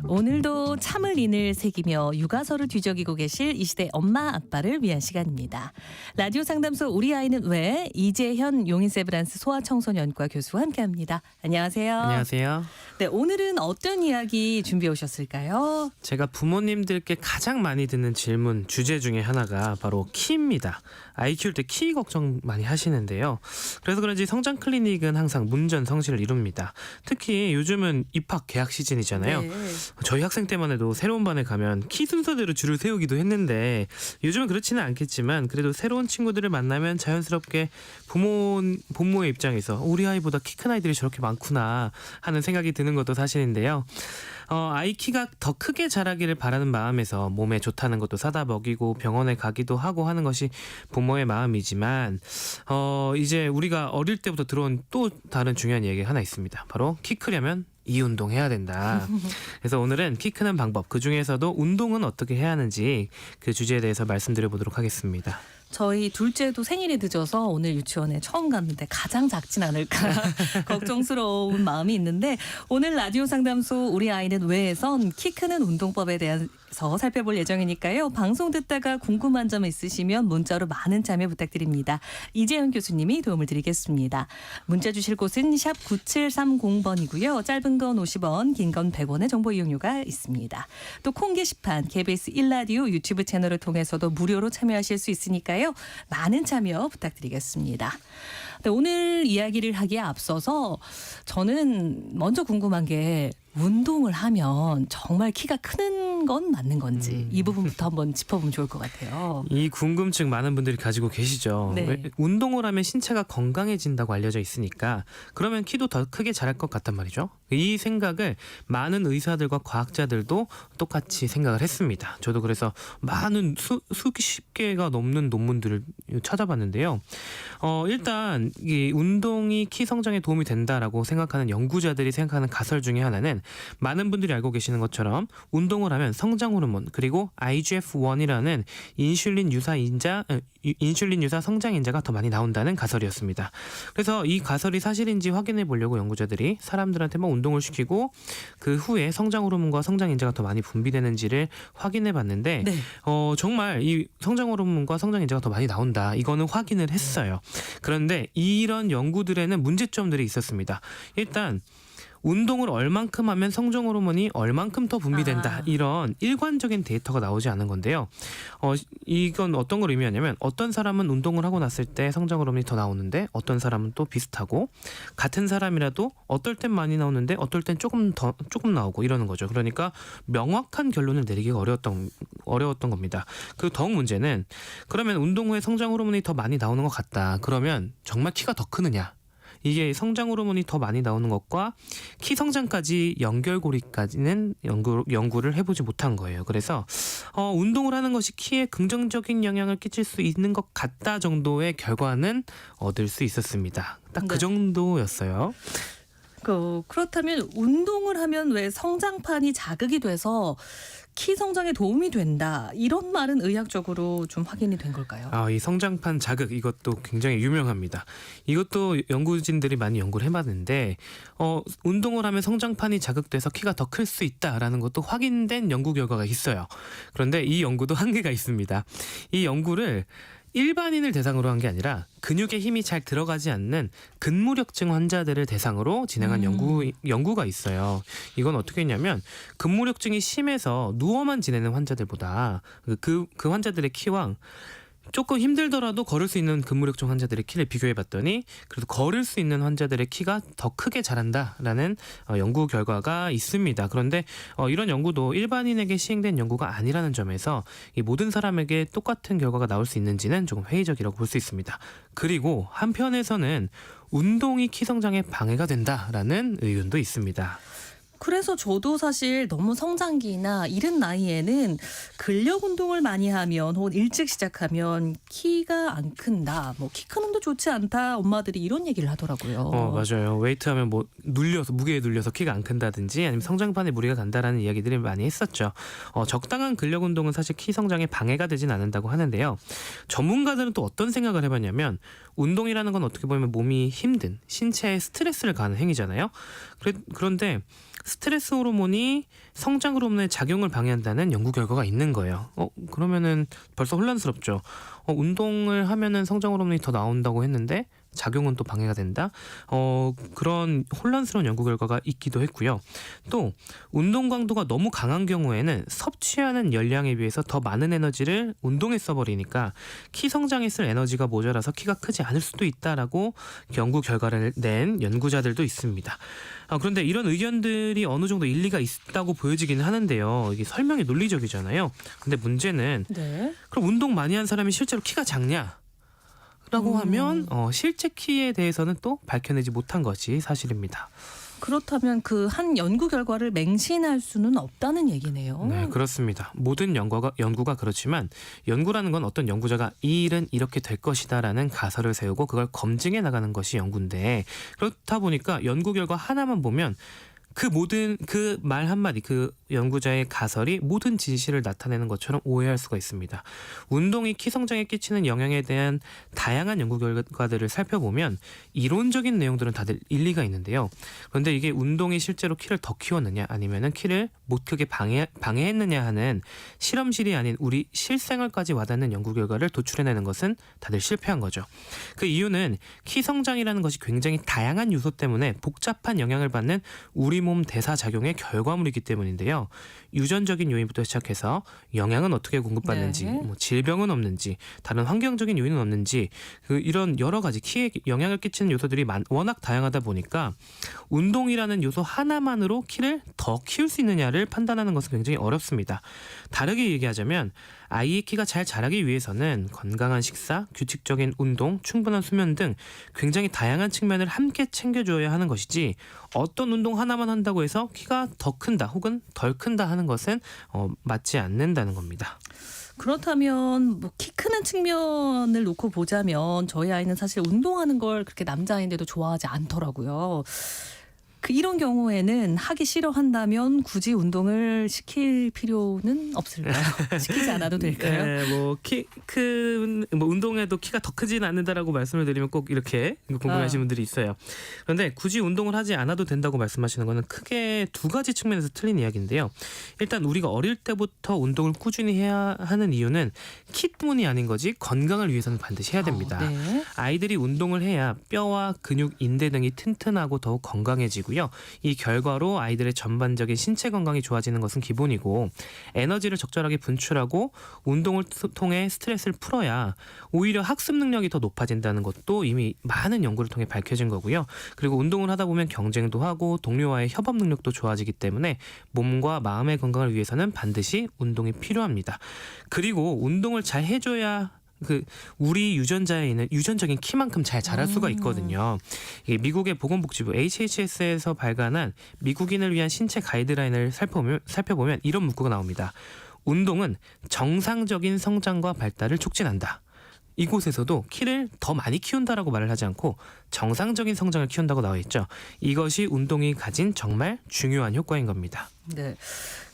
오늘도 참을 인을 새기며 육아서를 뒤적이고 계실 이 시대 엄마 아빠를 위한 시간입니다. 라디오 상담소 우리 아이는 왜? 이재현 용인세브란스 소아청소년과 교수와 함께합니다. 안녕하세요. 안녕하세요. 네, 오늘은 어떤 이야기 준비해 오셨을까요? 제가 부모님들께 가장 많이 듣는 질문 주제 중에 하나가 바로 키입니다. 아이 키울 때 키 걱정 많이 하시는데요. 그래서 그런지 성장 클리닉은 항상 문전성시를 이룹니다. 특히 요즘은 입학 개학 시즌이잖아요. 네. 저희 학생 때만 해도 새로운 반에 가면 키 순서대로 줄을 세우기도 했는데 요즘은 그렇지는 않겠지만 그래도 새로운 친구들을 만나면 자연스럽게 부모의 입장에서 우리 아이보다 키 큰 아이들이 저렇게 많구나 하는 생각이 드는 것도 사실인데요. 아이 키가 더 크게 자라기를 바라는 마음에서 몸에 좋다는 것도 사다 먹이고 병원에 가기도 하고 하는 것이 부모의 마음이지만 이제 우리가 어릴 때부터 들어온 또 다른 중요한 얘기가 하나 있습니다. 바로 키 크려면 이 운동해야 된다. 그래서 오늘은 키 크는 방법, 그중에서도 운동은 어떻게 해야 하는지 그 주제에 대해서 말씀드려보도록 하겠습니다. 저희 둘째도 생일이 늦어서 오늘 유치원에 처음 갔는데 가장 작진 않을까 걱정스러운 마음이 있는데 오늘 라디오 상담소 우리 아이는 왜에선 키 크는 운동법에 대해서 살펴볼 예정이니까요. 방송 듣다가 궁금한 점 있으시면 문자로 많은 참여 부탁드립니다. 이재현 교수님이 도움을 드리겠습니다. 문자 주실 곳은 샵 9730번이고요. 짧은 건 50원, 긴 건 100원의 정보 이용료가 있습니다. 또 콩 게시판, KBS 1라디오 유튜브 채널을 통해서도 무료로 참여하실 수 있으니까요. 많은 참여 부탁드리겠습니다. 네, 오늘 이야기를 하기에 앞서서 저는 먼저 궁금한 게 운동을 하면 정말 키가 크는 건 맞는 건지 이 부분부터 한번 짚어보면 좋을 것 같아요. 이 궁금증 많은 분들이 가지고 계시죠. 네. 운동을 하면 신체가 건강해진다고 알려져 있으니까 그러면 키도 더 크게 자랄 것 같단 말이죠. 이 생각을 많은 의사들과 과학자들도 똑같이 생각을 했습니다. 저도 그래서 많은 수십 개가 넘는 논문들을 찾아봤는데요. 일단 이 운동이 키 성장에 도움이 된다라고 생각하는 연구자들이 생각하는 가설 중에 하나는 많은 분들이 알고 계시는 것처럼 운동을 하면 성장 호르몬 그리고 IGF-1이라는 인슐린 유사 성장 인자가 더 많이 나온다는 가설이었습니다. 그래서 이 가설이 사실인지 확인해 보려고 연구자들이 사람들한테 운동을 시키고 그 후에 성장 호르몬과 성장 인자가 더 많이 분비되는지를 확인해 봤는데 네. 정말 이 성장 호르몬과 성장 인자가 더 많이 나온다. 이거는 확인을 했어요. 그런데 이런 연구들에는 문제점들이 있었습니다. 일단 운동을 얼만큼 하면 성장 호르몬이 얼만큼 더 분비된다. 이런 일관적인 데이터가 나오지 않은 건데요. 이건 어떤 걸 의미하냐면 어떤 사람은 운동을 하고 났을 때 성장 호르몬이 더 나오는데 어떤 사람은 또 비슷하고 같은 사람이라도 어떨 땐 많이 나오는데 어떨 땐 조금 나오고 이러는 거죠. 그러니까 명확한 결론을 내리기가 어려웠던 겁니다. 그 더욱 문제는 그러면 운동 후에 성장 호르몬이 더 많이 나오는 것 같다. 그러면 정말 키가 더 크느냐? 이게 성장 호르몬이 더 많이 나오는 것과 키 성장까지 연결고리까지는 연구를 해보지 못한 거예요. 그래서 운동을 하는 것이 키에 긍정적인 영향을 끼칠 수 있는 것 같다 정도의 결과는 얻을 수 있었습니다. 딱 그 네. 정도였어요. 그렇다면 운동을 하면 왜 성장판이 자극이 돼서 키 성장에 도움이 된다. 이런 말은 의학적으로 좀 확인이 된 걸까요? 이 성장판 자극 이것도 굉장히 유명합니다. 이것도 연구진들이 많이 연구를 해봤는데 운동을 하면 성장판이 자극돼서 키가 더 클 수 있다라는 것도 확인된 연구 결과가 있어요. 그런데 이 연구도 한계가 있습니다. 이 연구를 일반인을 대상으로 한 게 아니라 근육에 힘이 잘 들어가지 않는 근무력증 환자들을 대상으로 진행한 연구가 있어요. 이건 어떻게 했냐면 근무력증이 심해서 누워만 지내는 환자들보다 그 환자들의 키와 조금 힘들더라도 걸을 수 있는 근무력증 환자들의 키를 비교해봤더니 그래도 걸을 수 있는 환자들의 키가 더 크게 자란다라는 연구 결과가 있습니다. 그런데 이런 연구도 일반인에게 시행된 연구가 아니라는 점에서 이 모든 사람에게 똑같은 결과가 나올 수 있는지는 조금 회의적이라고 볼 수 있습니다. 그리고 한편에서는 운동이 키 성장에 방해가 된다라는 의견도 있습니다. 그래서 저도 사실 너무 성장기나 이른 나이에는 근력 운동을 많이 하면 혹은 일찍 시작하면 키가 안 큰다. 키 크는 도 좋지 않다. 엄마들이 이런 얘기를 하더라고요. 맞아요. 웨이트 하면 무게에 눌려서 키가 안 큰다든지 아니면 성장판에 무리가 간다라는 이야기들을 많이 했었죠. 적당한 근력 운동은 사실 키 성장에 방해가 되진 않는다고 하는데요. 전문가들은 또 어떤 생각을 해봤냐면 운동이라는 건 어떻게 보면 몸이 힘든 신체에 스트레스를 가는 행위잖아요. 그런데 스트레스 호르몬이 성장 호르몬의 작용을 방해한다는 연구 결과가 있는 거예요. 그러면은 벌써 혼란스럽죠. 운동을 하면은 성장 호르몬이 더 나온다고 했는데 작용은 또 방해가 된다. 그런 혼란스러운 연구 결과가 있기도 했고요. 또 운동 강도가 너무 강한 경우에는 섭취하는 열량에 비해서 더 많은 에너지를 운동에 써버리니까 키 성장에 쓸 에너지가 모자라서 키가 크지 않을 수도 있다라고 연구 결과를 낸 연구자들도 있습니다. 그런데 이런 의견들이 어느 정도 일리가 있다고 보여지기는 하는데요. 이게 설명이 논리적이잖아요. 근데 문제는 네. 그럼 운동 많이 한 사람이 실제로 키가 작냐? 라고 하면 실제 키에 대해서는 또 밝혀내지 못한 것이 사실입니다. 그렇다면 그 한 연구 결과를 맹신할 수는 없다는 얘기네요. 네, 그렇습니다. 모든 연구가 그렇지만 연구라는 건 어떤 연구자가 이 일은 이렇게 될 것이다라는 가설을 세우고 그걸 검증해 나가는 것이 연구인데 그렇다 보니까 연구 결과 하나만 보면 그 말 한마디, 그 연구자의 가설이 모든 진실을 나타내는 것처럼 오해할 수가 있습니다. 운동이 키 성장에 끼치는 영향에 대한 다양한 연구 결과들을 살펴보면 이론적인 내용들은 다들 일리가 있는데요. 그런데 이게 운동이 실제로 키를 더 키웠느냐 아니면은 키를 못 크게 방해했느냐 하는 실험실이 아닌 우리 실생활까지 와닿는 연구 결과를 도출해내는 것은 다들 실패한 거죠. 그 이유는 키 성장이라는 것이 굉장히 다양한 요소 때문에 복잡한 영향을 받는 우리 몸 대사작용의 결과물이기 때문인데요. 유전적인 요인부터 시작해서 영양은 어떻게 공급받는지, 네. 질병은 없는지, 다른 환경적인 요인은 없는지 이런 여러 가지 키에 영향을 끼치는 요소들이 워낙 다양하다 보니까 운동이라는 요소 하나만으로 키를 더 키울 수 있느냐를 판단하는 것은 굉장히 어렵습니다. 다르게 얘기하자면 아이의 키가 잘 자라기 위해서는 건강한 식사, 규칙적인 운동, 충분한 수면 등 굉장히 다양한 측면을 함께 챙겨줘야 하는 것이지 어떤 운동 하나만 한다고 해서 키가 더 큰다 혹은 덜 큰다 하는 것은 맞지 않는다는 겁니다. 그렇다면 뭐 키 크는 측면을 놓고 보자면 저희 아이는 사실 운동하는 걸 그렇게 남자아이인데도 좋아하지 않더라고요. 이런 경우에는 하기 싫어한다면 굳이 운동을 시킬 필요는 없을까요? 시키지 않아도 될까요? 네, 뭐 운동해도 키가 더 크진 않는다라고 말씀을 드리면 꼭 이렇게 궁금해하시는 분들이 있어요. 그런데 굳이 운동을 하지 않아도 된다고 말씀하시는 거는 크게 두 가지 측면에서 틀린 이야기인데요. 일단 우리가 어릴 때부터 운동을 꾸준히 해야 하는 이유는 키 때문이 아닌 거지 건강을 위해서는 반드시 해야 됩니다. 네. 아이들이 운동을 해야 뼈와 근육, 인대 등이 튼튼하고 더욱 건강해지고요. 이 결과로 아이들의 전반적인 신체 건강이 좋아지는 것은 기본이고 에너지를 적절하게 분출하고 운동을 통해 스트레스를 풀어야 오히려 학습 능력이 더 높아진다는 것도 이미 많은 연구를 통해 밝혀진 거고요. 그리고 운동을 하다 보면 경쟁도 하고 동료와의 협업 능력도 좋아지기 때문에 몸과 마음의 건강을 위해서는 반드시 운동이 필요합니다. 그리고 운동을 잘 해줘야 우리 유전자에 있는 유전적인 키만큼 잘 자랄 수가 있거든요. 이게 미국의 보건복지부 HHS에서 발간한 미국인을 위한 신체 가이드라인을 살펴보면 이런 문구가 나옵니다. 운동은 정상적인 성장과 발달을 촉진한다. 이곳에서도 키를 더 많이 키운다라고 말을 하지 않고 정상적인 성장을 키운다고 나와 있죠. 이것이 운동이 가진 정말 중요한 효과인 겁니다. 네.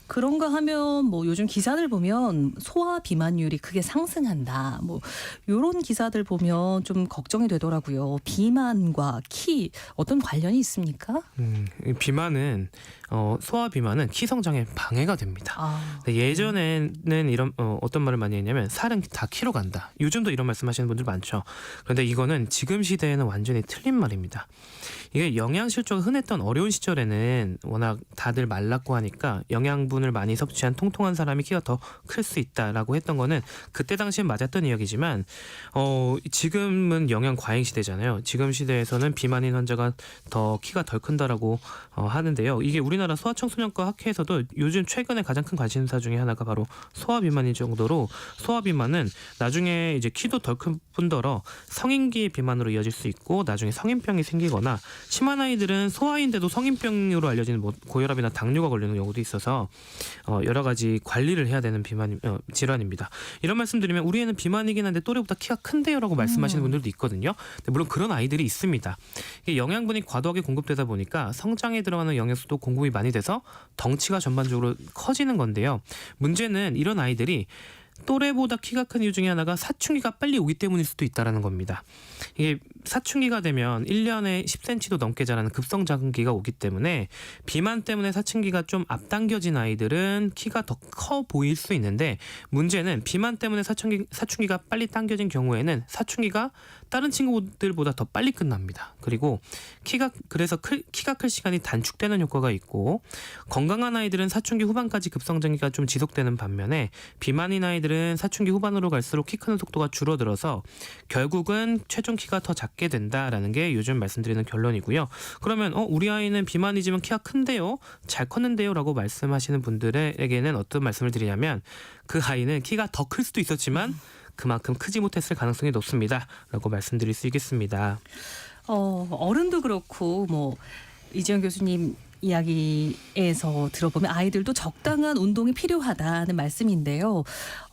그런가 하면 뭐 요즘 기사들 보면 소아 비만율이 크게 상승한다. 뭐 요런 기사들 보면 좀 걱정이 되더라고요. 비만과 키 어떤 관련이 있습니까? 소아 비만은 키 성장에 방해가 됩니다. 예전에는 이런 어떤 말을 많이 했냐면 살은 다 키로 간다. 요즘도 이런 말씀하시는 분들 많죠. 그런데 이거는 지금 시대에는 완전히 틀린 말입니다. 이게 영양 실조가 흔했던 어려운 시절에는 워낙 다들 말랐고 하니까 영양분을 많이 섭취한 통통한 사람이 키가 더 클 수 있다라고 했던 거는 그때 당시엔 맞았던 이야기지만 지금은 영양 과잉 시대잖아요. 지금 시대에서는 비만인 환자가 더 키가 덜 큰다라고 하는데요. 이게 우리나라 소아청소년과 학회에서도 요즘 최근에 가장 큰 관심사 중에 하나가 바로 소아비만인 정도로 소아비만은 나중에 이제 키도 덜 큰 뿐더러 성인기 비만으로 이어질 수 있고 나중에 성인병이 생기거나 심한 아이들은 소아인데도 성인병으로 알려지는 고혈압이나 당뇨가 걸리는 경우도 있어서 여러 가지 관리를 해야 되는 질환입니다. 이런 말씀드리면 우리 애는 비만이긴 한데 또래보다 키가 큰데요라고 말씀하시는 분들도 있거든요. 물론 그런 아이들이 있습니다. 이게 영양분이 과도하게 공급되다 보니까 성장에 들어가는 영양소도 공급이 많이 돼서 덩치가 전반적으로 커지는 건데요. 문제는 이런 아이들이 또래보다 키가 큰 이유 중에 하나가 사춘기가 빨리 오기 때문일 수도 있다라는 겁니다. 이게 사춘기가 되면 1년에 10cm도 넘게 자라는 급성장기가 오기 때문에 비만 때문에 사춘기가 좀 앞당겨진 아이들은 키가 더 커 보일 수 있는데, 문제는 비만 때문에 사춘기가 빨리 당겨진 경우에는 사춘기가 다른 친구들보다 더 빨리 끝납니다. 그리고 키가 클 시간이 단축되는 효과가 있고, 건강한 아이들은 사춘기 후반까지 급성장기가 좀 지속되는 반면에 비만인 아이들은 사춘기 후반으로 갈수록 키 크는 속도가 줄어들어서 결국은 최종 키가 더 작게 된다라는 게 요즘 말씀드리는 결론이고요. 그러면 우리 아이는 비만이지만 키가 큰데요, 잘 컸는데요 라고 말씀하시는 분들에게는 어떤 말씀을 드리냐면, 그 아이는 키가 더 클 수도 있었지만 그만큼 크지 못했을 가능성이 높습니다 라고 말씀드릴 수 있겠습니다. 어른도 그렇고 뭐 이지영 교수님 이야기에서 들어보면 아이들도 적당한 운동이 필요하다는 말씀인데요.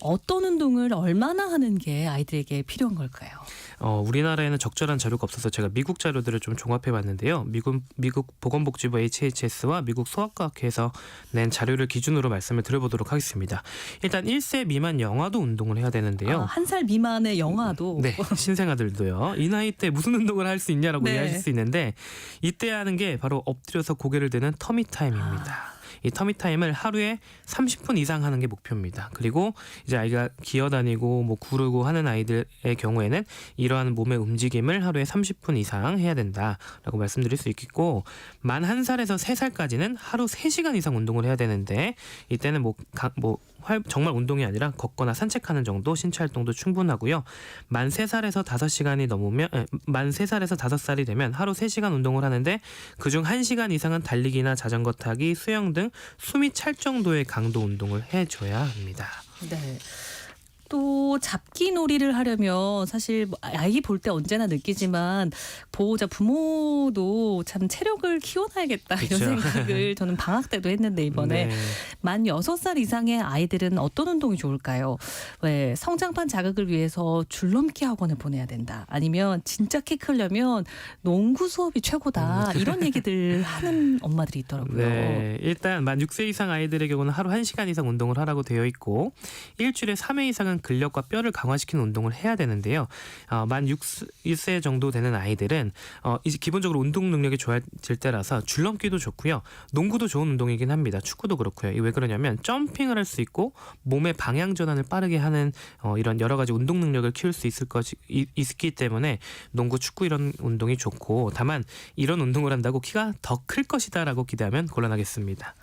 어떤 운동을 얼마나 하는 게 아이들에게 필요한 걸까요? 우리나라에는 적절한 자료가 없어서 제가 미국 자료들을 좀 종합해봤는데요. 미국 보건복지부 HHS와 미국 소아과학회에서 낸 자료를 기준으로 말씀을 드려보도록 하겠습니다. 일단 1세 미만 영아도 운동을 해야 되는데요. 1살 미만의 영아도? 네, 신생아들도요. 이 나이 때 무슨 운동을 할 수 있냐라고 네. 이해하실 수 있는데, 이때 하는 게 바로 엎드려서 고개를 드는 터미 타임입니다. 이 터미 타임을 하루에 30분 이상 하는 게 목표입니다. 그리고 이제 아이가 기어다니고 뭐 구르고 하는 아이들의 경우에는 이러한 몸의 움직임을 하루에 30분 이상 해야 된다라고 말씀드릴 수 있겠고, 만 1살에서 3살까지는 하루 3시간 이상 운동을 해야 되는데, 이때는 정말 운동이 아니라 걷거나 산책하는 정도 신체 활동도 충분하고요. 만 3살에서 5살이 되면 하루 3시간 운동을 하는데, 그중 1시간 이상은 달리기나 자전거 타기, 수영 등 숨이 찰 정도의 강도 운동을 해줘야 합니다. 네. 또 잡기 놀이를 하려면 사실 아이 볼 때 언제나 느끼지만 보호자 부모도 참 체력을 키워놔야겠다 이런 그렇죠. 생각을 저는 방학 때도 했는데, 이번에 네. 만 6살 이상의 아이들은 어떤 운동이 좋을까요? 왜 성장판 자극을 위해서 줄넘기 학원을 보내야 된다, 아니면 진짜 키 크려면 농구 수업이 최고다, 이런 얘기들 하는 엄마들이 있더라고요. 네, 일단 만 6세 이상 아이들의 경우는 하루 1시간 이상 운동을 하라고 되어 있고, 일주일에 3회 이상은 근력과 뼈를 강화시키는 운동을 해야 되는데요. 만 6세 정도 되는 아이들은 이제 기본적으로 운동 능력이 좋아질 때라서 줄넘기도 좋고요. 농구도 좋은 운동이긴 합니다. 축구도 그렇고요. 이게 왜 그러냐면 점핑을 할 수 있고 몸의 방향 전환을 빠르게 하는 이런 여러 가지 운동 능력을 키울 수 있기 때문에 농구, 축구 이런 운동이 좋고, 다만 이런 운동을 한다고 키가 더 클 것이다라고 기대하면 곤란하겠습니다.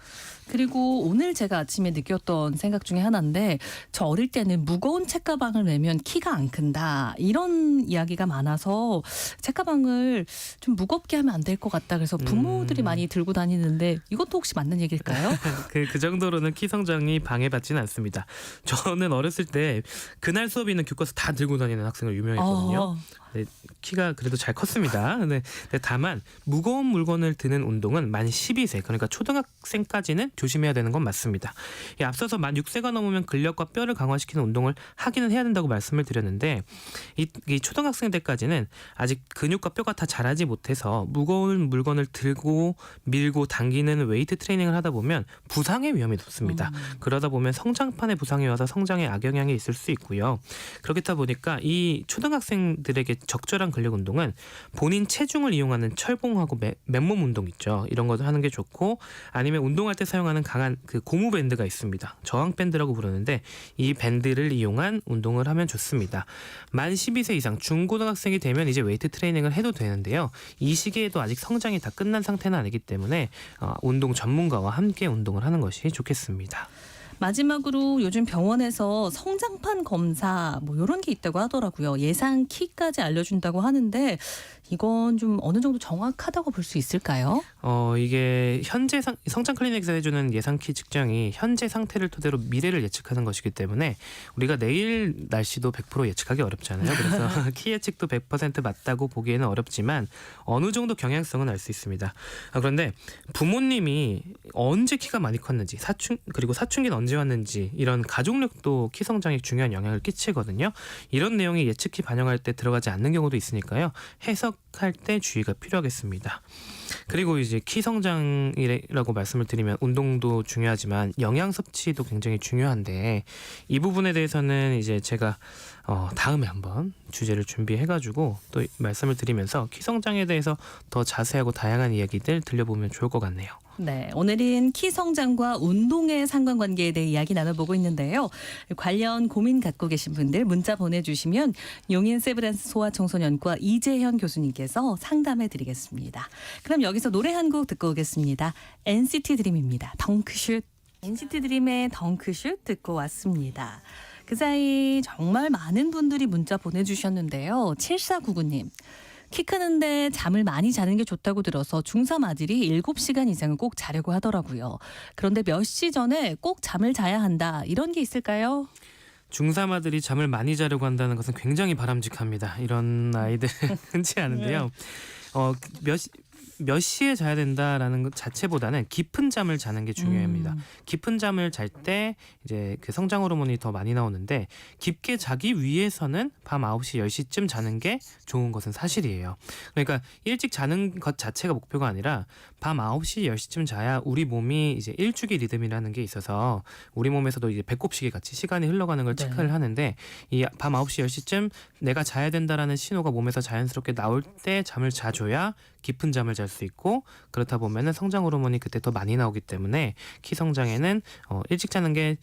그리고 오늘 제가 아침에 느꼈던 생각 중에 하나인데, 저 어릴 때는 무거운 책가방을 메면 키가 안 큰다 이런 이야기가 많아서 책가방을 좀 무겁게 하면 안 될 것 같다, 그래서 부모들이 많이 들고 다니는데 이것도 혹시 맞는 얘기일까요? 그 정도로는 키 성장이 방해받지는 않습니다. 저는 어렸을 때 그날 수업에 있는 교과서 다 들고 다니는 학생으로 유명했거든요. 네, 키가 그래도 잘 컸습니다. 네, 다만 무거운 물건을 드는 운동은 만 12세, 그러니까 초등학생까지는 조심해야 되는 건 맞습니다. 앞서서 만 6세가 넘으면 근력과 뼈를 강화시키는 운동을 하기는 해야 된다고 말씀을 드렸는데, 이 초등학생 때까지는 아직 근육과 뼈가 다 자라지 못해서 무거운 물건을 들고 밀고 당기는 웨이트 트레이닝을 하다 보면 부상의 위험이 높습니다. 그러다 보면 성장판에 부상이 와서 성장에 악영향이 있을 수 있고요. 그렇다 보니까 이 초등학생들에게 적절한 근력 운동은 본인 체중을 이용하는 철봉하고 맨몸 운동 있죠. 이런 것을 하는 게 좋고, 아니면 운동할 때 사용하는 강한 그 고무 밴드가 있습니다. 저항 밴드라고 부르는데, 이 밴드를 이용한 운동을 하면 좋습니다. 만 12세 이상 중고등학생이 되면 이제 웨이트 트레이닝을 해도 되는데요. 이 시기에도 아직 성장이 다 끝난 상태는 아니기 때문에 운동 전문가와 함께 운동을 하는 것이 좋겠습니다. 마지막으로 요즘 병원에서 성장판 검사 뭐 이런 게 있다고 하더라고요. 예상 키까지 알려준다고 하는데 이건 좀 어느 정도 정확하다고 볼 수 있을까요? 이게 현재 성장 클리닉에서 해주는 예상 키 측정이 현재 상태를 토대로 미래를 예측하는 것이기 때문에 우리가 내일 날씨도 100% 예측하기 어렵잖아요. 그래서 키 예측도 100% 맞다고 보기에는 어렵지만 어느 정도 경향성은 알 수 있습니다. 그런데 부모님이 언제 키가 많이 컸는지, 그리고 사춘기는 언제 언제 왔는지 이런 가족력도 키 성장에 중요한 영향을 끼치거든요. 이런 내용이 예측키 반영할 때 들어가지 않는 경우도 있으니까요. 해석할 때 주의가 필요하겠습니다. 그리고 이제 키 성장이라고 말씀을 드리면 운동도 중요하지만 영양 섭취도 굉장히 중요한데 이 부분에 대해서는 이제 제가 다음에 한번 주제를 준비해가지고 또 말씀을 드리면서 키 성장에 대해서 더 자세하고 다양한 이야기들 들려보면 좋을 것 같네요. 네, 오늘은 키 성장과 운동의 상관관계에 대해 이야기 나눠보고 있는데요. 관련 고민 갖고 계신 분들 문자 보내주시면 용인 세브란스 소아청소년과 이재현 교수님께서 상담해드리겠습니다. 그럼 여기서 노래 한 곡 듣고 오겠습니다. NCT 드림입니다. 덩크슛. NCT 드림의 덩크슛 듣고 왔습니다. 그 사이 정말 많은 분들이 문자 보내주셨는데요. 7499님. 키 크는데 잠을 많이 자는 게 좋다고 들어서 중3 아들이 7시간 이상은 꼭 자려고 하더라고요. 그런데 몇 시 전에 꼭 잠을 자야 한다. 이런 게 있을까요? 중3 아들이 잠을 많이 자려고 한다는 것은 굉장히 바람직합니다. 이런 아이들 흔치 않은데요. 몇 시에 자야 된다라는 것 자체보다는 깊은 잠을 자는 게 중요합니다. 깊은 잠을 잘 때 이제 그 성장 호르몬이 더 많이 나오는데 깊게 자기 위해서는 밤 9시, 10시쯤 자는 게 좋은 것은 사실이에요. 그러니까 일찍 자는 것 자체가 목표가 아니라 밤 9시, 10시쯤 자야 우리 몸이 이제 일주기 리듬이라는 게 있어서 우리 몸에서도 이제 배꼽시계 같이 시간이 흘러가는 걸 체크를 하는데 이 밤 9시, 10시쯤 내가 자야 된다라는 신호가 몸에서 자연스럽게 나올 때 잠을 자줘야 깊은 잠을 잘 수 있고 그렇다 보면은 성장 호르몬이 그때 더 많이 나오기 때문에 키 성장에는 일찍 자는 게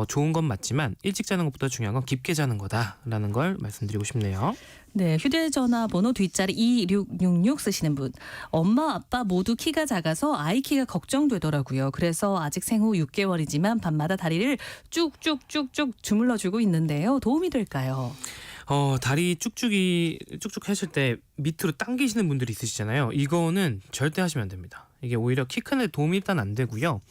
좋은 건 맞지만 일찍 자는 것보다 중요한 건 깊게 자는 거다라는 걸 말씀드리고 싶네요. 네, 휴대전화 번호 뒷자리 2666 쓰시는 분. 엄마 아빠 모두 키가 작아서 아이 키가 걱정되더라고요. 그래서 아직 생후 6개월이지만 밤마다 다리를 쭉쭉쭉쭉 주물러주고 있는데요. 도움이 될까요? 다리 쭉쭉 하실 때 밑으로 당기시는 분들이 있으시잖아요. 이거는 절대 하시면 안 됩니다. 이게 오히려 키 크는 데 도움이 일단 안 되고요.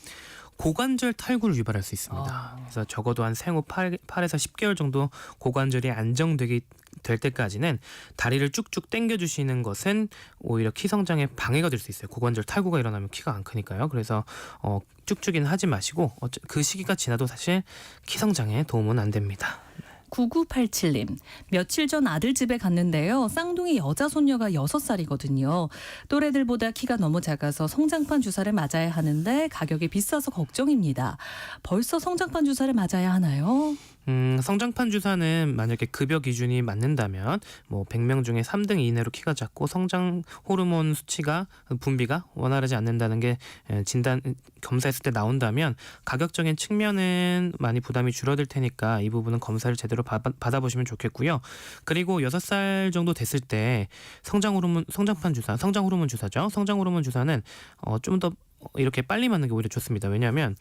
고관절 탈구를 유발할 수 있습니다. 그래서 적어도 한 생후 8에서 10개월 정도 고관절이 안정되게 될 때까지는 다리를 쭉쭉 당겨주시는 것은 오히려 키 성장에 방해가 될 수 있어요. 고관절 탈구가 일어나면 키가 안 크니까요. 그래서 쭉쭉이는 하지 마시고 그 시기가 지나도 사실 키 성장에 도움은 안 됩니다. 9987님. 며칠 전 아들 집에 갔는데요. 쌍둥이 여자 손녀가 6살이거든요. 또래들보다 키가 너무 작아서 성장판 주사를 맞아야 하는데 가격이 비싸서 걱정입니다. 벌써 성장판 주사를 맞아야 하나요? 성장판 주사는 만약에 급여 기준이 맞는다면 100명 중에 3등 이내로 키가 작고 성장 호르몬 수치가 분비가 원활하지 않는다는 게 진단 검사했을 때 나온다면 가격적인 측면은 많이 부담이 줄어들 테니까 이 부분은 검사를 제대로 받아보시면 좋겠고요. 그리고 6살 정도 됐을 때 성장 호르몬 주사죠. 성장 호르몬 주사는 좀 더 이렇게 빨리 맞는 게 오히려 좋습니다. 왜냐하면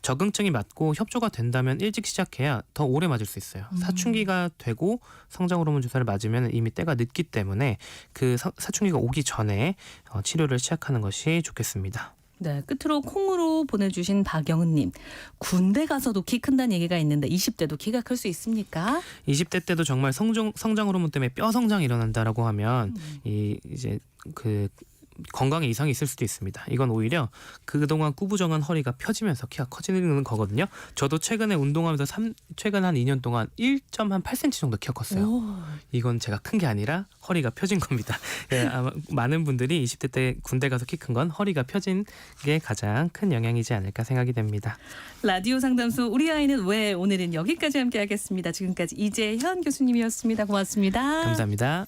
적응증이 맞고 협조가 된다면 일찍 시작해야 더 오래 맞을 수 있어요. 사춘기가 되고 성장 호르몬 주사를 맞으면 이미 때가 늦기 때문에 그 사춘기가 오기 전에 치료를 시작하는 것이 좋겠습니다. 네, 끝으로 콩으로 보내주신 박영은님. 군대 가서도 키 큰다는 얘기가 있는데 20대도 키가 클 수 있습니까? 20대 때도 정말 성장 호르몬 때문에 뼈 성장이 일어난다라고 하면 이제 그 건강에 이상이 있을 수도 있습니다. 이건 오히려 그동안 구부정한 허리가 펴지면서 키가 커지는 거거든요. 저도 최근에 운동하면서 최근 한 2년 동안 1.8cm 정도 키가 컸어요. 이건 제가 큰 게 아니라 허리가 펴진 겁니다. 아마 많은 분들이 20대 때 군대 가서 키 큰 건 허리가 펴진 게 가장 큰 영향이지 않을까 생각이 됩니다. 라디오 상담소 우리 아이는 왜 오늘은 여기까지 함께하겠습니다. 지금까지 이재현 교수님이었습니다. 고맙습니다. 감사합니다.